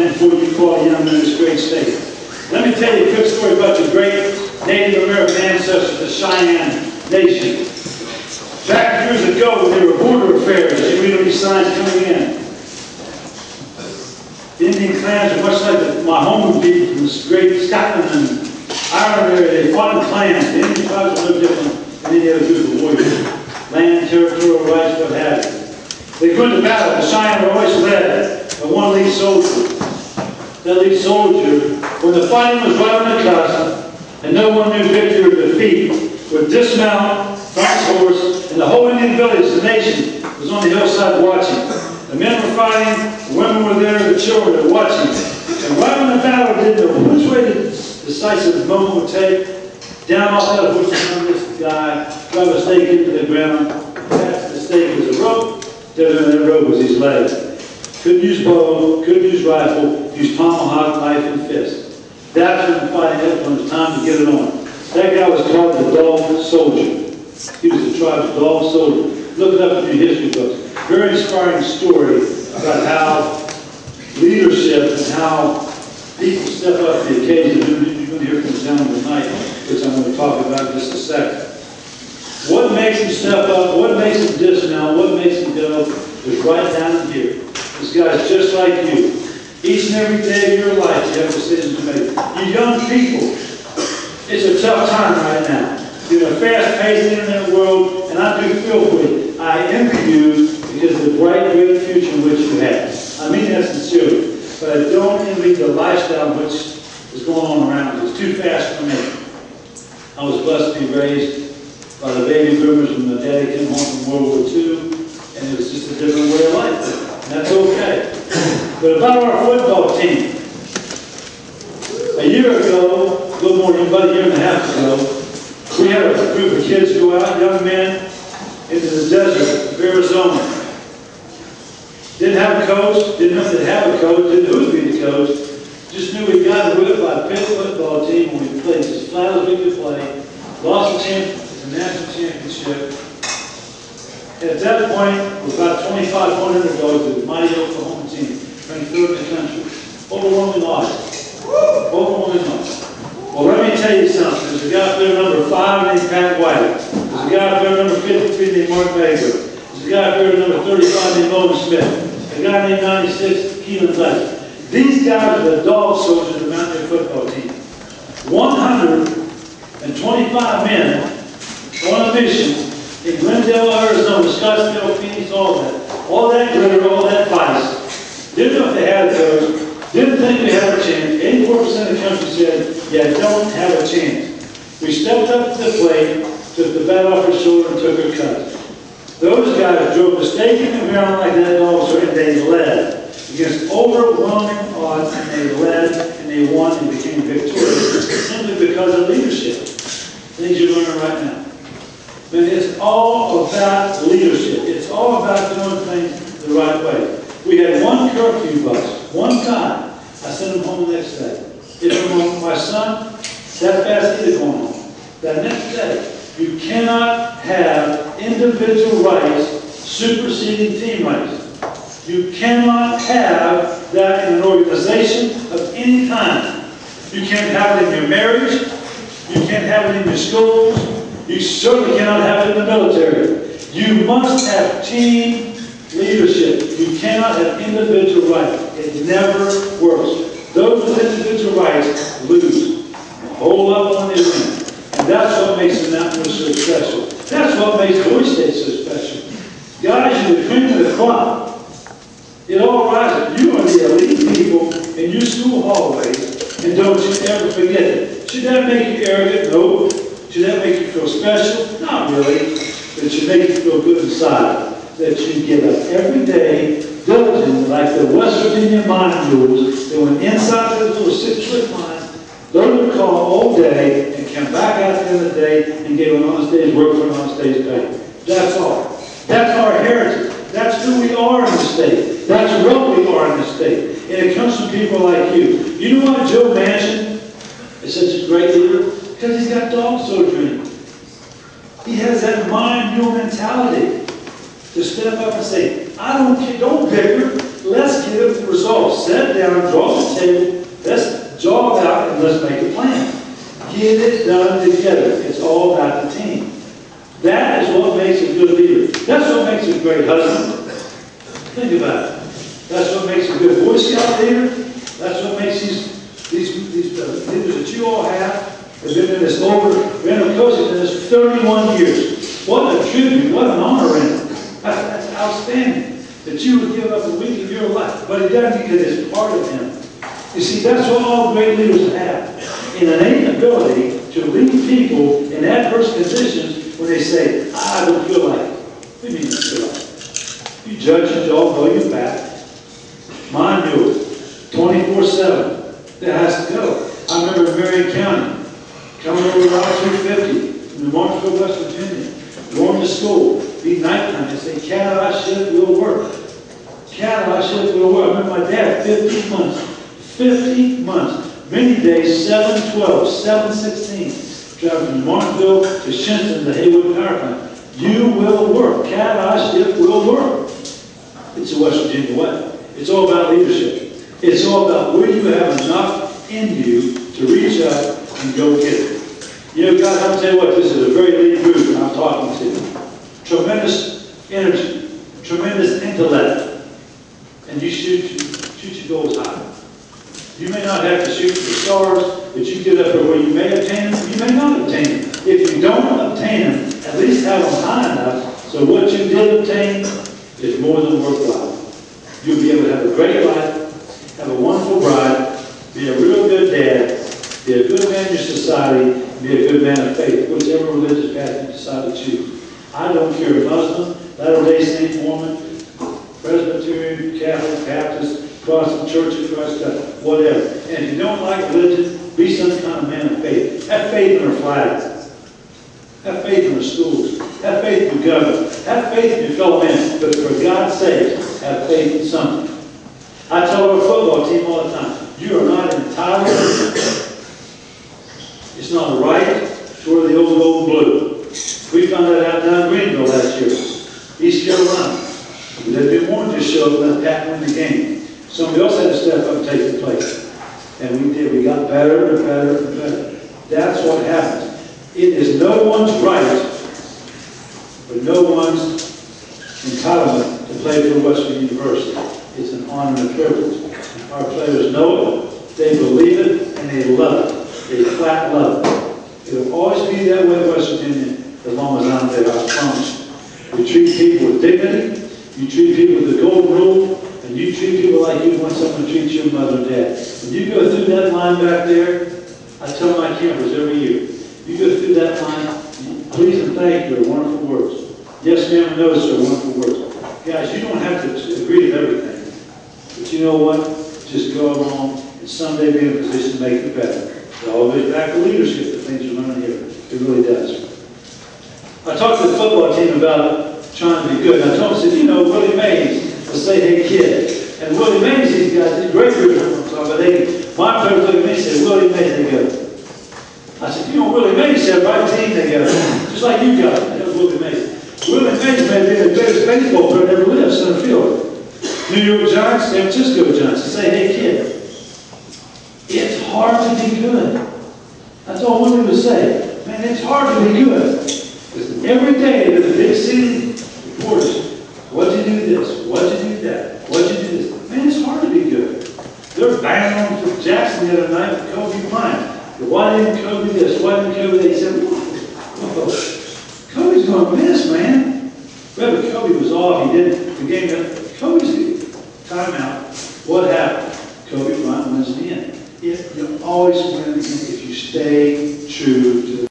man before you call a young man in this great state. Let me tell you a quick story about the great Native American ancestors of the Cheyenne Nation. Back years ago, when there were border affairs, you read these signs coming in. The Indian clans are much like my home people from this great Scotland and Ireland area. They fought in clans. The Indian tribes were no different than any other group of warriors. Land, territorial rights, what have you. They go into battle. The Cheyenne were always led by one lead soldier. That lead soldier, when the fighting was right on the cusp, and no one knew victory or defeat, would dismount from his horse, and the whole Indian village, the nation, was on the hillside watching. The men were fighting, the women were there, the children were watching. And right when the battle didn't know which way the decisive moment would take, down off that horse would come this guy, drive a stake into the ground, attach the stake as a rope, that rope was his leg. Couldn't use bow, couldn't use rifle, used tomahawk, knife, and fist. That's when the fighting happened, when it was time to get it on. That guy was called the Dog Soldier. He was the tribe's Dog Soldier. Look it up in your history books. Very inspiring story about how leadership and how people step up to the occasion. You're going to hear from the gentleman tonight, which I'm going to talk about in just a second. What makes him step up, what makes him dismount, what makes him go is right down in here. This guy's just like you. Each and every day of your life, you have decisions to make. You young people, it's a tough time right now. You're in a fast-paced internet world, and I do feel for you. I envy you because of the bright, great future in which you have. I mean that sincerely. But I don't envy the lifestyle which is going on around you. It's too fast for me. I was blessed to be raised by the baby boomers when my daddy came home from World War II, and it was just a different way of life. And that's okay. But about our football team, a year ago, a little more than about a year and a half ago, we had a group of kids go out, young men, into the desert of Arizona. Didn't have a coach, didn't know if they'd have a coach, didn't know who to be the coach. Just knew we got to whip by a pit football team when we played as flat as we could play. Lost the national championship. And at that point, with about 2,500 dogs, the mighty Oklahoma team, ranked third in the country. Overwhelming odds. Overwhelming odds. Well, let me tell you something. There's a guy up there number 5 named Pat White. There's a guy up there number 53 named Mark Baker. There's a guy up there number 35 named Owen Smith. A guy named 96, Keelan Fletcher. These guys are the Dog Soldiers of the Mountaineer football team. 125 men on a mission in Glendale, Arizona, Scottsdale, Phoenix, all that. All that glitter, all that vice. Didn't know if they had a coach. Didn't think we had a chance. 84% of the country said, yeah, don't have a chance. We stepped up to the plate, took the bat off our shoulder, and took our cut. Those guys drove the stake in the ground like that dog, so they led against overwhelming odds, and they led, and they won, and became victorious simply because of leadership. Things you're learning right now. But it's all about leadership. It's all about doing things the right way. We had one curfew bus. One time, I sent him home the next day. If my son, that fast either going home. That next day, you cannot have individual rights superseding team rights. You cannot have that in an organization of any kind. You can't have it in your marriage. You can't have it in your schools. You certainly cannot have it in the military. You must have team leadership. You cannot have individual rights. It never works. Those with individual rights lose. Hold up on the win. And that's what makes the Mountaineer so special. That's what makes Boy State so special. Guys, you're the cream of the crop. It all rises. You are the elite people in your school hallways, and don't you ever forget it. Should that make you arrogant? No. Should that make you feel special? Not really. But it should make you feel good inside. That you get up every day, diligently, like the West Virginia mine mules that went inside those little 6-foot mines, learned to call all day, and came back out at the end of the day and gave an honest day's work for an honest day's pay. That's all. That's our heritage. That's who we are in the state. That's what we are in the state. And it comes from people like you. You know why Joe Manchin is such a great leader? Because he's got dog soldier in him. He has that mind mule mentality to step up and say, I don't care, don't bicker, let's get it resolved. Sit down, draw the table, let's draw it out, and let's make a plan. Get it done together. It's all about the team. That is what makes a good leader. That's what makes a great husband. Think about it. That's what makes a good Boy Scout leader. That's what makes these leaders that you all have been in this Randall coaching in this 31 years. What a tribute, what an honor, Randall. That's outstanding that you would give up a week of your life. But it doesn't because it's part of him. You see, that's what all great leaders have. An innate ability to lead people in adverse conditions when they say, I don't feel like it. What do you mean you feel like it? You judge your dog, go your back. Mine do it. 24/7. That has to go. I remember in Marion County, coming over Route 250 from Martinsville, West Virginia, going to school, be nighttime, and say, Cat-eye shift will work. Cat-eye shift will work. I remember my dad, 50 months. 50 months. Many days, 7/12, 7/16, driving from Martinsville to Shinton, the Haywood Power Plant. You will work. Cat-eye shift will work. It's the West Virginia way. It's all about leadership. It's all about where you have enough in you to reach out and go get it. You know, God, I'll tell you what, this is a very lead group that I'm talking to. Tremendous energy, tremendous intellect, and you shoot your goals high. You may not have to shoot for the stars, but you get up there where you may obtain them, you may not obtain them. If you don't obtain them, at least have them high enough so what you did obtain is more than worthwhile. You'll be able to have a great life, have a wonderful bride, be a real good dad, be a good man in your society, be a good man of faith, whichever religious path you decide to choose. I don't care if Muslim, Latter-day Saint, Mormon, Presbyterian, Catholic, Baptist, Protestant, Church of Christ, whatever. And if you don't like religion, be some kind of man of faith. Have faith in our flags. Have faith in our schools. Have faith in your government. Have faith in your fellow men. But for God's sake, have faith in something. I tell our football team all the time, you are not entitled. It's not a right to wear the old gold and blue. We found that out down in Greenville last year. East Carolina. We didn't want to just show up and let Pat win the game. Somebody else had to step up and take the place. And we did. We got better and better and better. That's what happens. It is no one's right, but no one's entitlement to play for Western University. It's an honor and a privilege. Our players know it, they believe it, and they love it. They flat love it. It'll always be that way in West Virginia as long as I'm there, I promise you. You treat people with dignity, you treat people with the golden rule, and you treat people like you want someone to treat your mother and dad. When you go through that line back there, I tell my campers every year, you go through that line, please and thank you are wonderful words. Yes, ma'am, no, sir, wonderful words. Guys, you don't have to agree with everything. But you know what? Just go along and someday be in a position to make it better. It all goes back to leadership, the things you learn here. It really does. I talked to the football team about trying to be good. And I told them, I said, you know, Willie Mays will say, hey, kid. And Willie Mays, these guys, these great groups I'm talking about, my players look at me and say, Willie Mays, they go. I said, you know, Willie Mays said, right team, they go. Just like you guys. That was Willie Mays. Willie Mays may be the greatest baseball player that ever lived, center field. New York Giants, San Francisco Giants, and say, hey, kid, it's hard to be good. That's all I wanted to say. Man, it's hard to be good. Because every day there's a big city reporters. What'd you do this? What'd you do that? What'd you do this? Man, it's hard to be good. They're banging on Jackson the other night with Kobe Bryant. Why didn't Kobe this? Why didn't Kobe that? He said, whoa, Kobe's going to miss, man. But Kobe was off. He did the game. Kobe's timeout. What happened? Kobe Bryant wins the end. You always win if you stay true to the